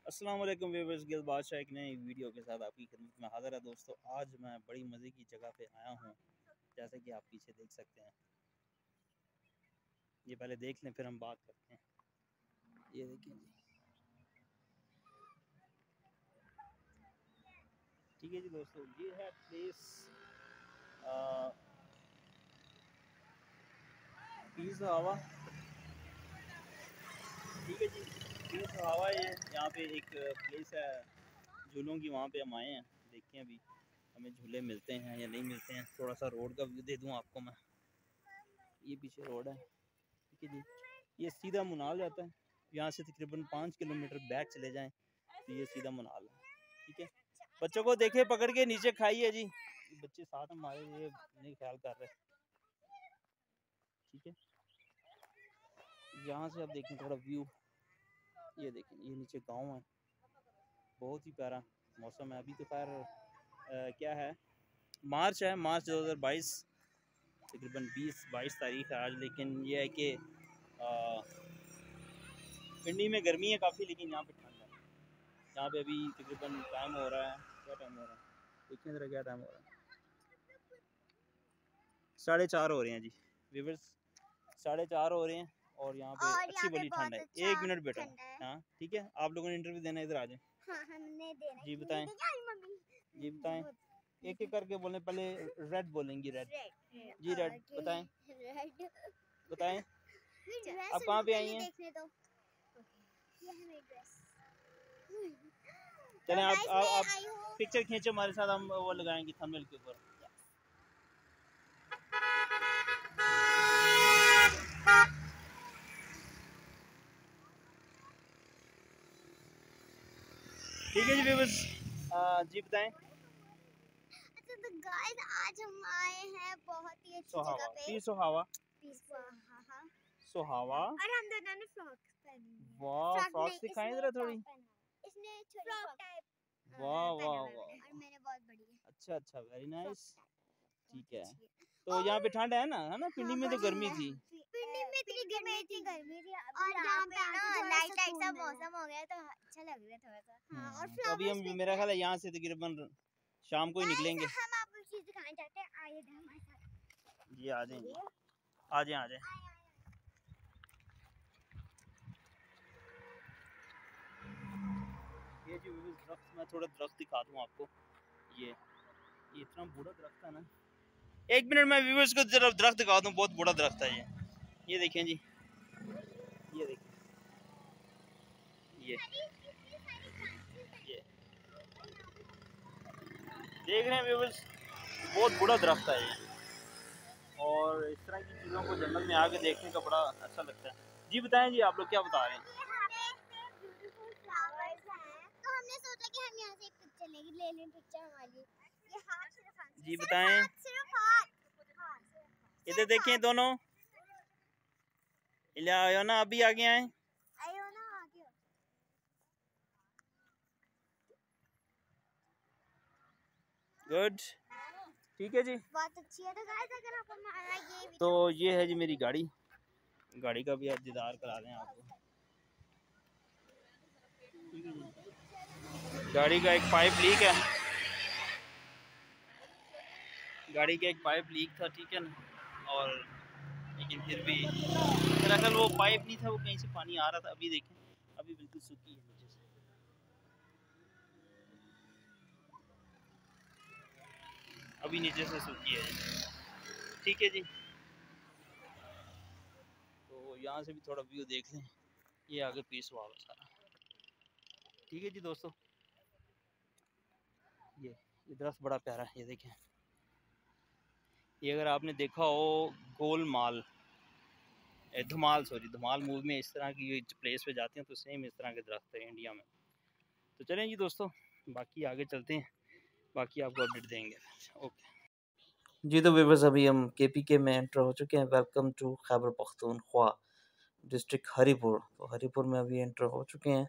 अस्सलाम वालेकुम व्यूअर्स, गिल बादशाह एक नई वीडियो के साथ आपकी खिदमत में हाज़िर है। दोस्तों, आज मैं बड़ी मज़े की जगह पे आया हूँ, जैसे कि आप पीछे देख सकते हैं। ये पहले देख लें, फिर हम बात करते हैं। ये देखें जी, ठीक है जी दोस्तों, ये है प्लेस पीस हवा। ठीक है जी, पीस हवा। ये यहाँ पे एक प्लेस है झूलों की, वहाँ पे हम आए हैं। देखते हैं अभी हमें झूले मिलते हैं या नहीं मिलते हैं। थोड़ा सा रोड का व्यू दे दूँ आपको मैं। ये पीछे रोड है, ठीक है जी। ये सीधा मुनाल जाता है। यहाँ से तकरीबन 5 किलोमीटर बैक चले जाएं तो ये सीधा मुनाल है, ठीक है। बच्चों को देखे पकड़ के नीचे खाइए जी। बच्चे साथ हमारे ये नहीं ख्याल कर रहे, ठीक है। यहाँ से आप देखें थोड़ा व्यू, ये देखें, ये नीचे गांव है। बहुत ही प्यारा मौसम है। अभी तो खैर क्या है, मार्च है, मार्च 2022, तकरीबन 20-22 तारीख है आज। लेकिन ये है कि पिंडी में गर्मी है काफ़ी, लेकिन यहाँ पे ठंड है। यहाँ पे अभी तकरीबन टाइम हो रहा है, क्या टाइम हो रहा है देखिए ज़रा, क्या टाइम हो रहा है। 4:30 हो रहे हैं जी व्यूअर्स, 4:30 हो रहे हैं। और यहाँ पे अच्छी बड़ी ठंड है। अच्छा 1 मिनट बेटा, हाँ ठीक है। आप लोगों ने इंटरव्यू देना, इधर आ जाए। हाँ, हमने देना जी बताएं, जी बताएं, एक एक करके बोलें। पहले रेड बोलेंगी, रेड जी, रेड बताएं, बताएं आप कहाँ पे आई हैं। देखने दो। ये है मेरी ड्रेस। चलें तो guys, मैं आप आई हूँ। पिक्चर खींचे हमारे साथ, हम वो लगाएंगे थंबनेल के ऊपर। ठीक है जी व्यूअर्स, जी बताएं। अच्छा तो गाइस, आज हम आए हैं बहुत ही अच्छी सोहावा, जगह पे। पी सोहावा, हाँ। सोहावा। और हम दोनों ने फ्रॉक पहनी है। वाह, फ्रॉक नहीं, दिखाएं इसने जरा टॉप थोड़ी। पहना है। इसने छोटी फ्रॉक टाइप वाह पहना वाह हुआ है वाह मैंने, और वाह। मैंने बहुत बड़ी है। अच्छा अच्छा, वेरी नाइस, ठीक है। अच्छी है। तो यहाँ पे ठंड है ना, है ना। पिंडी में तो गर्मी थी। पिंडी में इतनी गर्मी थी। और यहाँ पे ना लाइट लाइट सा मौसम हो गया, तो अच्छा लग रहा है थोड़ा सा। और तो अभी हम, फ्लावर्स मेरा ख्याल है यहाँ से तकरीबन शाम को ही निकलेंगे। हम आपको चीज दिखाना चाहते हैं। आइए हमारे साथ। जी आ जाएंगे, आ जाए आ जाए। ये जो दरख्त, मैं थोड़ा दरख्त दिखा दूँ आपको। ये इतना बूढ़ा दरख्त है ना। 1 मिनट में व्यूअर्स को जरा दरख्त दिखा दूँ, बहुत बड़ा दरख्त है ये देखें जी, ये देखें, ये देख रहे हैं व्यूअर्स, बहुत बड़ा दरख्त है ये। और इस तरह की चीज़ों को जंगल में आके देखने का बड़ा अच्छा लगता है। जी बताएं जी, आप लोग क्या बता रहे हैं। ब्यूटीफुल फ्लावर्स हैं, तो हमने सोचा कि हम यहाँ से एक पिक्चर ले लें पिक्चर हमारी। ये हाथ सिर्फ जी बताएं, इधर देखें दोनों, आयो ना, अभी आगे आए। आयो ना आगे। गुड, ठीक है जी। बहुत अच्छी है। तो गाइस, अगर आप हमारा ये तो ये है जी मेरी गाड़ी, गाड़ी का भी आप दीदार करा दें आपको। गाड़ी का एक पाइप लीक है, गाड़ी का एक पाइप लीक था, ठीक है ना। और लेकिन फिर भी दरअसल वो पाइप नहीं था, वो कहीं से पानी आ रहा था। अभी देखें, अभी बिल्कुल सूखी है नीचे से, अभी नीचे से सूखी है, ठीक है जी। तो यहाँ से भी थोड़ा व्यू देख लें। ये आगे पीस हुआ सारा, ठीक है जी दोस्तों। ये दरख्त बड़ा प्यारा है, ये देखें। ये अगर आपने देखा हो गोलमाल, धमाल, सॉरी धमाल मूवी में, इस तरह की प्लेस पे जाते हैं तो सेम इस तरह के दरख्त है इंडिया में। तो चलें जी दोस्तों, बाकी आगे चलते हैं, बाकी आपको अपडेट देंगे। ओके जी। तो व्यूअर्स, अभी हम KPK में एंटर हो चुके हैं। Welcome to Khyber Pakhtunkhwa district Haripur. तो हरीपुर में अभी एंटर हो चुके हैं।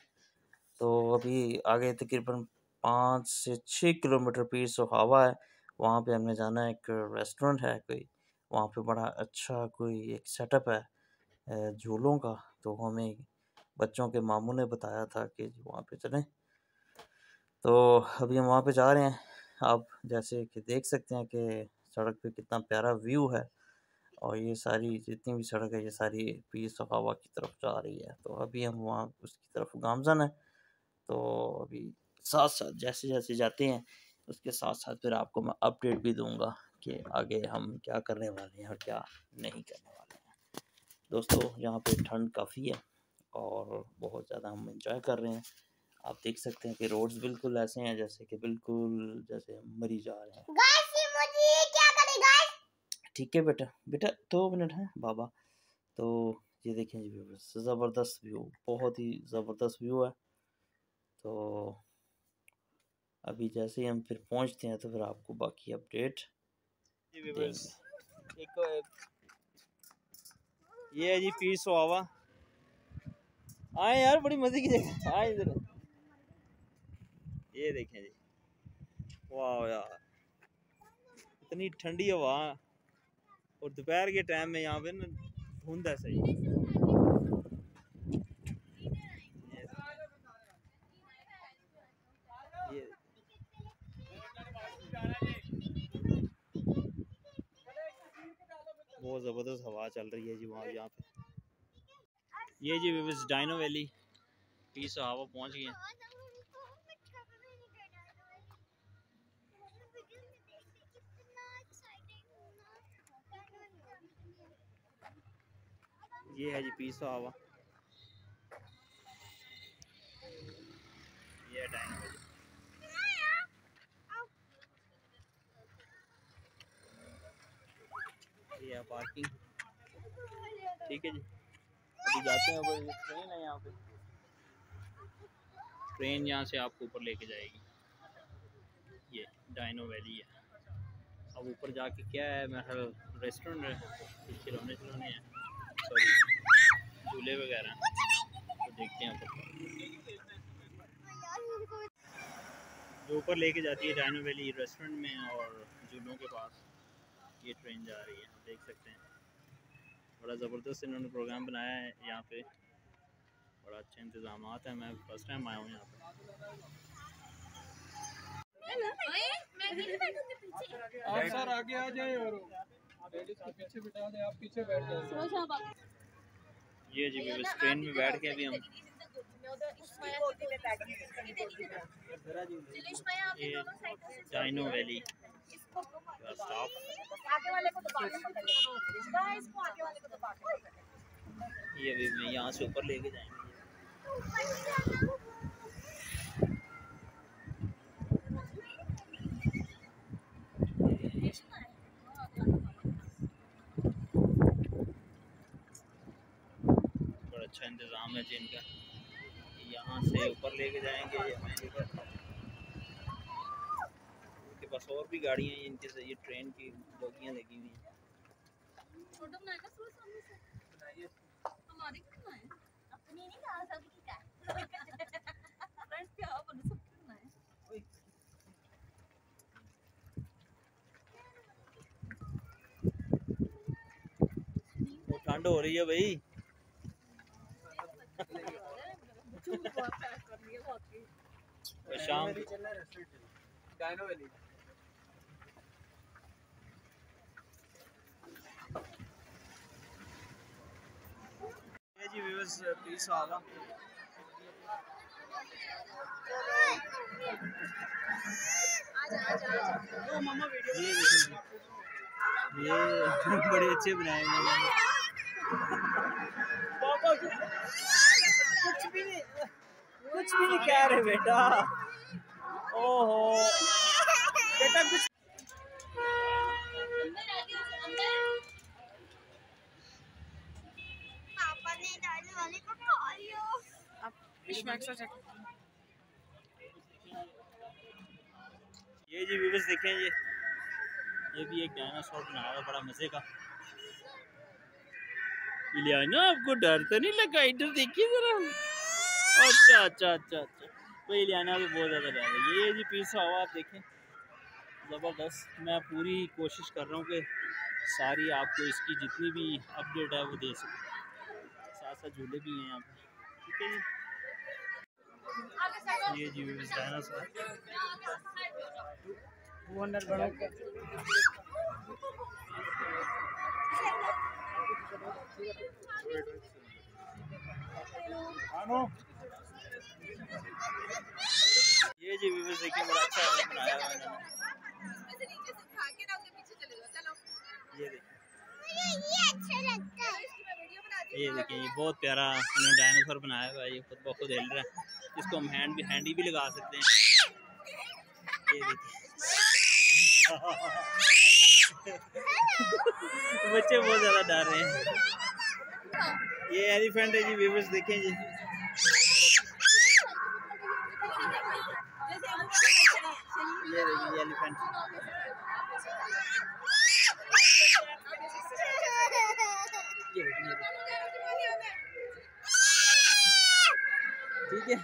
तो अभी आगे तकरीबन 5 से 6 किलोमीटर पीर सोहावा है, वहाँ पे हमने जाना है। एक रेस्टोरेंट है कोई, वहाँ पे बड़ा अच्छा कोई एक सेटअप है झूलों का। तो हमें बच्चों के मामू ने बताया था कि वहाँ पे चलें, तो अभी हम वहाँ पे जा रहे हैं। आप जैसे कि देख सकते हैं कि सड़क पे कितना प्यारा व्यू है, और ये सारी जितनी भी सड़क है ये सारी पीस ऑफ हवा की तरफ जा रही है। तो अभी हम वहाँ उसकी तरफ गामजन है, तो अभी साथ साथ जैसे जैसे जाते हैं उसके साथ साथ फिर आपको मैं अपडेट भी दूंगा कि आगे हम क्या करने वाले हैं और क्या नहीं करने वाले हैं। दोस्तों यहाँ पे ठंड काफ़ी है और बहुत ज़्यादा हम इंजॉय कर रहे हैं। आप देख सकते हैं कि रोड्स बिल्कुल ऐसे हैं जैसे कि बिल्कुल जैसे हम मरी जा रहे हैं। क्या करें गाइस? ठीक है बेटा, बेटा 2 मिनट है बाबा। तो ये देखें जी व्यूअर्स, ज़बरदस्त व्यू, बहुत ही ज़बरदस्त व्यू है। तो अभी जैसे ही हम फिर पहुंचते हैं तो फिर आपको बाकी अपडेट देंगे। एक ये है जी पीर सुहावा। आए यार, बड़ी मजे की जगह, आए इधर। ये देखें जी, वाह यार, इतनी ठंडी हवा, और दोपहर के टाइम में यहाँ पे ना धुंध है सही। ये बहुत ज़बरदस्त हवा चल रही है जी वहाँ यहाँ पे। ये जी विविस डायनो वैली पीस हवा पहुँच गए हैं। ये है जी पीस हवा, ये है डायनो वैली। ये है पार्किंग, ठीक है जी। अभी जाते हैं, ऊपर ट्रेन है यहाँ पे, ट्रेन यहाँ से आपको ऊपर लेके जाएगी। ये डायनो वैली है। अब ऊपर जाके क्या है, मेरा रेस्टोरेंट है, कुछ खिलौने खिलौने हैं, सॉरी झूले वगैरह, तो देखते हैं ऊपर। जो ऊपर लेके जाती है डायनो वैली रेस्टोरेंट में और झूलों के पास, ये ट्रेन जा रही है। आप देख सकते हैं बड़ा ज़बरदस्त इन्होंने प्रोग्राम बनाया है यहाँ पे, बड़ा अच्छा इंतजाम है। मैं फर्स्ट टाइम आया हूँ यहाँ पे। आप सर आगे आ जाए और लेडीज को पीछे बिठा दे, आप पीछे बैठ जाओ। ये जी बस ट्रेन में बैठ के अभी हम डायनो वैली स्टॉप, ये अभी मैं यहाँ से ऊपर लेके जाएंगे। बड़ा अच्छा इंतज़ाम है जिनका, यहाँ से ऊपर लेके जाएंगे। इनके पास और भी गाड़ियाँ हैं, इनके से ये ट्रेन की बोगियाँ लगी हुई हैं। वो ठंड हो रही है भाई। शाम डायनो वैली जी व्यूअर्स पीस आवा। ये बड़े अच्छे बनाए हुए हैं। पापा कुछ भी नहीं कह रहे बेटा। ओहो बेटा कुछ पापा ने डायनो वाले को खा लिया। ये जी व्यूअर्स देखें, ये भी एक डायनासोर बना हुआ बड़ा मजे का। इलियाना आपको डर तो नहीं लगा? इधर देखिए जरा। अच्छा अच्छा अच्छा अच्छा, तो इलियाना भी बहुत ज़्यादा डर है। ये जी पीछे हवा आप देखें, ज़बरदस्त। मैं पूरी कोशिश कर रहा हूँ कि सारी आपको इसकी जितनी भी अपडेट है वो दे सकूँ। साथ साथ झूले भी हैं यहाँ पे। ओके जी, ये जी डायनासोर 200 बड़ा ये जी व्यूअर्स देखिए बड़ा अच्छा बनाया हुआ है इन्होंने। ये देखिए, ये अच्छा लगता है। ये देखिए ये बहुत प्यारा इन्होंने डायनासोर बनाया हुआ है। ये खुद ब खुद हिल रहा है। इसको हम हैंडी भी लगा सकते हैं। ये देखिए बच्चे बहुत ज़्यादा डर रहे हैं। ये एलिफेंट है जी व्यूअर्स, देखें जी। ये देखिए एलिफेंट। ये देखिए, ठीक है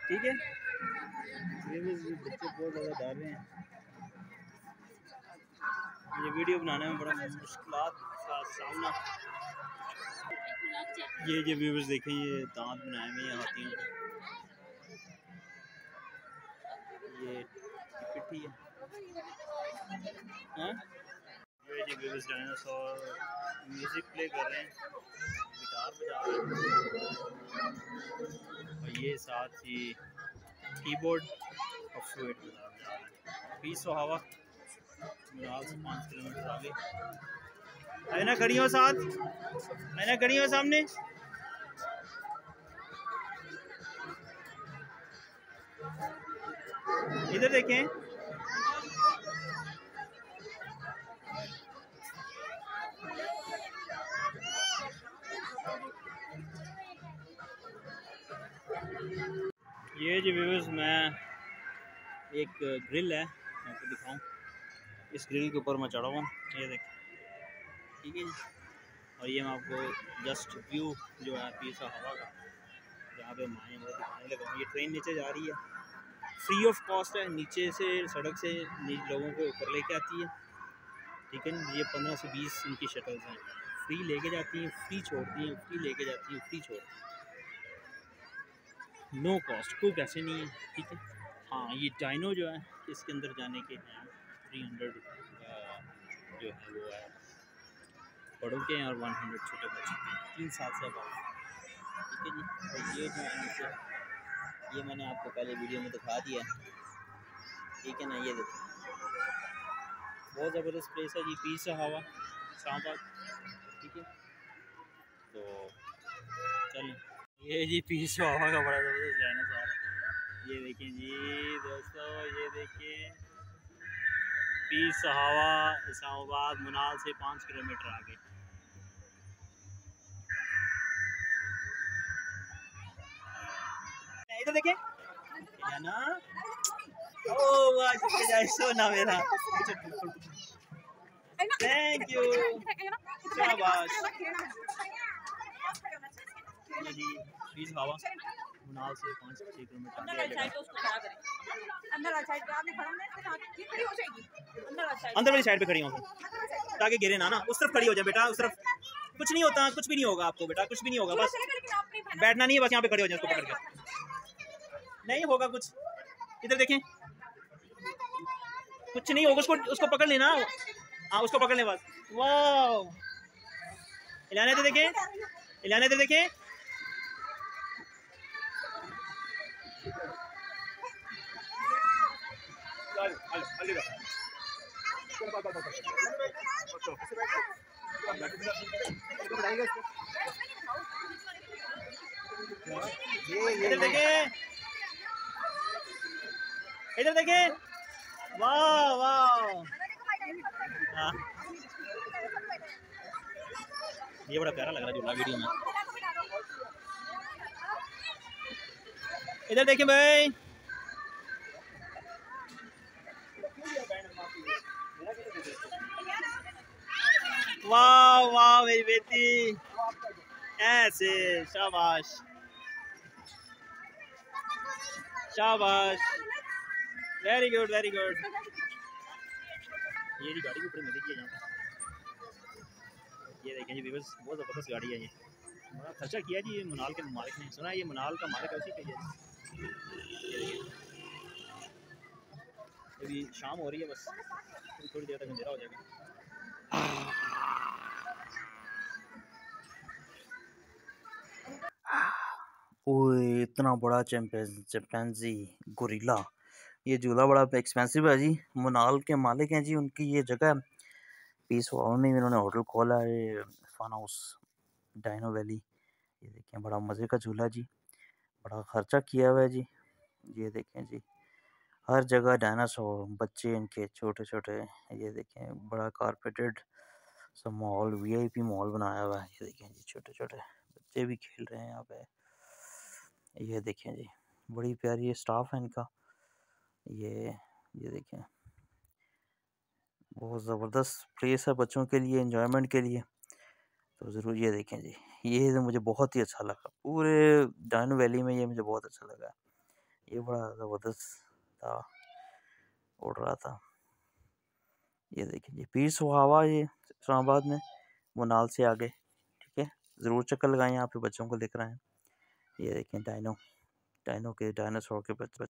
ठीक है। ये बच्चे बहुत ज़्यादा डर रहे हैं। ये वीडियो बनाने में बड़ा मुश्किलात का सामना। ये जो व्यूअर्स देखें, ये दांत बनाए हुए हैं हाथियों के। ये पिट्ठी है। हाँ? ये जो व्यूअर्स डायनासोर म्यूजिक प्ले कर रहे हैं, गिटार बजा रहे हैं, और ये साथ ही कीबोर्ड और फ्लूट बजा रहे हैं। 20 हवा मिनाल से 5 किलोमीटर आगे। आईना खड़ी हो साथ, आईना खड़ी हो सामने। इधर देखें, ये जो व्यूअर्स मैं एक ग्रिल है आपको दिखाऊं। इस ग्रिल के ऊपर मैं चढ़ा हुआ हूँ, ये देखें, ठीक है जी। और ये मैं आपको जस्ट व्यू जो है पीस हवा का जहाँ पे माए वो दिखाने लगा हूँ। ये ट्रेन नीचे जा रही है, फ्री ऑफ कॉस्ट है। नीचे से सड़क से लोगों को ऊपर लेके आती है, ठीक है। ये 15 से 20 इनकी शटल्स हैं। फ्री लेके जाती हैं, फ्री छोड़ती हैं, फ्री लेके जाती हैं, फ्री छोड़ती हैं, नो कॉस्ट, कोई पैसे नहीं है, ठीक है। हाँ, ये डाइनो जो है इसके अंदर जाने के हैं 300 जो है वो है बड़ों के हैं और 100 छोटे बच्चों के, 3 साल से अब, ठीक है जी। और ये जो है नीचे, ये मैंने आपको पहले वीडियो में दिखा दिया, ठीक है ना। ये देखो बहुत ज़बरदस्त प्लेस है जी, पीस हवा शाहबाद, ठीक है। तो चलें, ये जी पीस हवा का बड़ा ज़बरदस्त डायनासोर है। ये देखें जी दोस्तों, ये देखें पीस हवा इस्लामाबाद मुनाल से 5 किलोमीटर आगे। इधर देखें ना, ओ वाह सोना मेरा, थैंक यू, शाबाश। ये जी पीस हवा मुनाल से 5-6 किलोमीटर आगे। अंदर वाली साइड पे खड़ी हो ताकि गिरे ना, उस तरफ खड़ी हो जाए बेटा, उस तरफ कुछ नहीं होता, कुछ भी नहीं होगा आपको बेटा, कुछ भी नहीं होगा, बस बैठना नहीं है, बस यहाँ पे खड़े हो जाए, उसको पकड़ के, नहीं होगा कुछ। इधर देखें, कुछ नहीं होगा, उसको पकड़ लेना। हाँ, उसको पकड़ ले बस। वाह, हिलाने दे देखें, हिलाने दे देखें। इधर देखें, इधर देखें, वाह वाह। हाँ, ये बड़ा प्यारा लग रहा है झूला वीडियो में। इधर देखें भाई, वाह वाह मेरी बेटी, ऐसे, शाबाश शाबाश, वेरी गुड वेरी गुड। ये गाड़ी के ऊपर में देखिए यहाँ ये देखें जी व्यूअर्स, बहुत ज़बरदस्त गाड़ी है ये, बड़ा खर्चा किया जी ये मनाल के मालिक ने। सुना है ये मनाल का मालिक उसी का ही है। अभी शाम हो रही है, बस थोड़ी देर तक अंधेरा हो जाएगा। ओए इतना बड़ा चिंपैंजी गोरिल्ला, ये झूला बड़ा एक्सपेंसिव है जी। मनाल के मालिक हैं जी, उनकी ये जगह पीस वाओ में इन्होंने होटल खोला है, फन हाउस डायनो वैली। ये देखें बड़ा मज़े का झूला जी, बड़ा खर्चा किया हुआ है जी। ये देखें जी हर जगह डायनासोर, बच्चे इनके छोटे छोटे। ये देखें बड़ा कारपेटेड सब माहौल, वीआईपी माहौल बनाया हुआ है। ये देखें जी छोटे छोटे बच्चे भी खेल रहे हैं यहाँ पे। ये देखें जी बड़ी प्यारी स्टाफ है इनका। ये देखें बहुत ज़बरदस्त प्लेस है बच्चों के लिए, एंजॉयमेंट के लिए। तो ज़रूर ये देखें जी, ये तो मुझे बहुत ही अच्छा लगा, पूरे डायनो वैली में ये मुझे बहुत अच्छा लगा। ये बड़ा ज़बरदस्त था, उड़ रहा था। ये देखें जी पीर सुहावा, ये इस्लामाबाद में मुनाल से आगे। ठीक है, ज़रूर चक्कर लगाएं, यहाँ पे बच्चों को दिख रहे हैं। ये देखें डायनो के डायनासोर के बच्चे।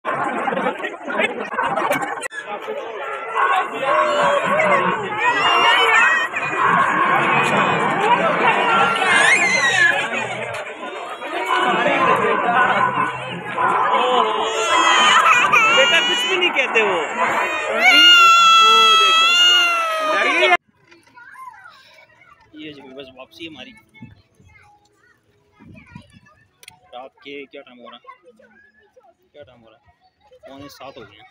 बेटा कुछ भी नहीं कहते वो देखो ये जो बस वापसी हमारी। रात के क्या टाइम हो रहा है, 6:45 हो गए हैं।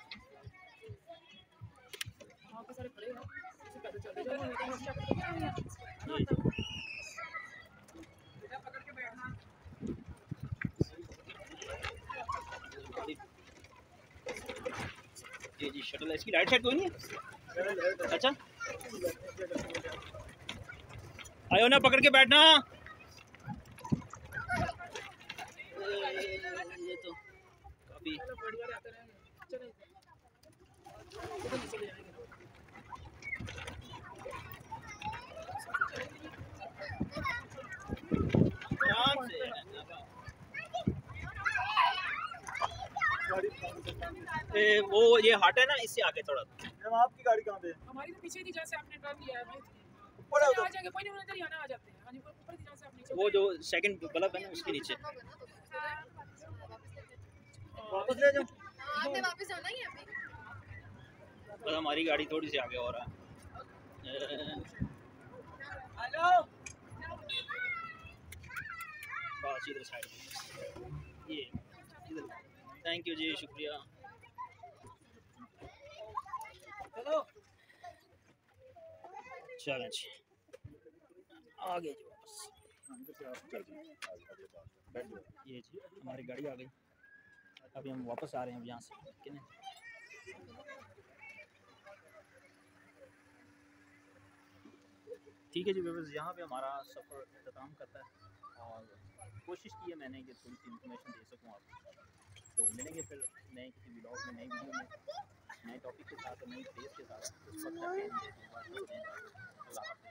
ये जी शटल है, इसकी राइट साइड कोई नहीं है। अच्छा आयो ना, पकड़ के बैठना। ये तो काफी वो ये हट है ना, इससे आगे थोड़ा। आपकी गाड़ी कहाँ पे है? हमारी तो पीछे थी, जहाँ से आपने टर्न लिया है भाई। ऊपर है आ उधर। जाएंगे, कोई नहीं, उधर ही आना, आ जाते हैं। हाँ जी, ऊपर थी, जहाँ से आप नीचे वो जो सेकंड बल्ब है ना उसके नीचे। वापस ले जाओ। आपने वापस जाना ही है अभी। बस हमारी गाड़ी थोड़ी सी आगे हो रहा है। हेलो। बस इधर साइड ये इधर। थैंक यू जी, शुक्रिया। चलो चलें जी आगे जी वापस। ये जी हमारी गाड़ी आ गई, अभी हम वापस आ रहे हैं यहाँ से कि नहीं। ठीक है जी व्यूअर्स, यहाँ पे हमारा सफ़र अख्ताम करता है और कोशिश की है मैंने कि थोड़ी सी इन्फॉर्मेशन दे सकूँ आपको। तो मिलेंगे फिर नए किसी ब्लॉग में, नई वीडियो में, नए टॉपिक के साथ, नई प्लेस के साथ। उस वक्त तक के लिए अल्लाह हाफ़िज़।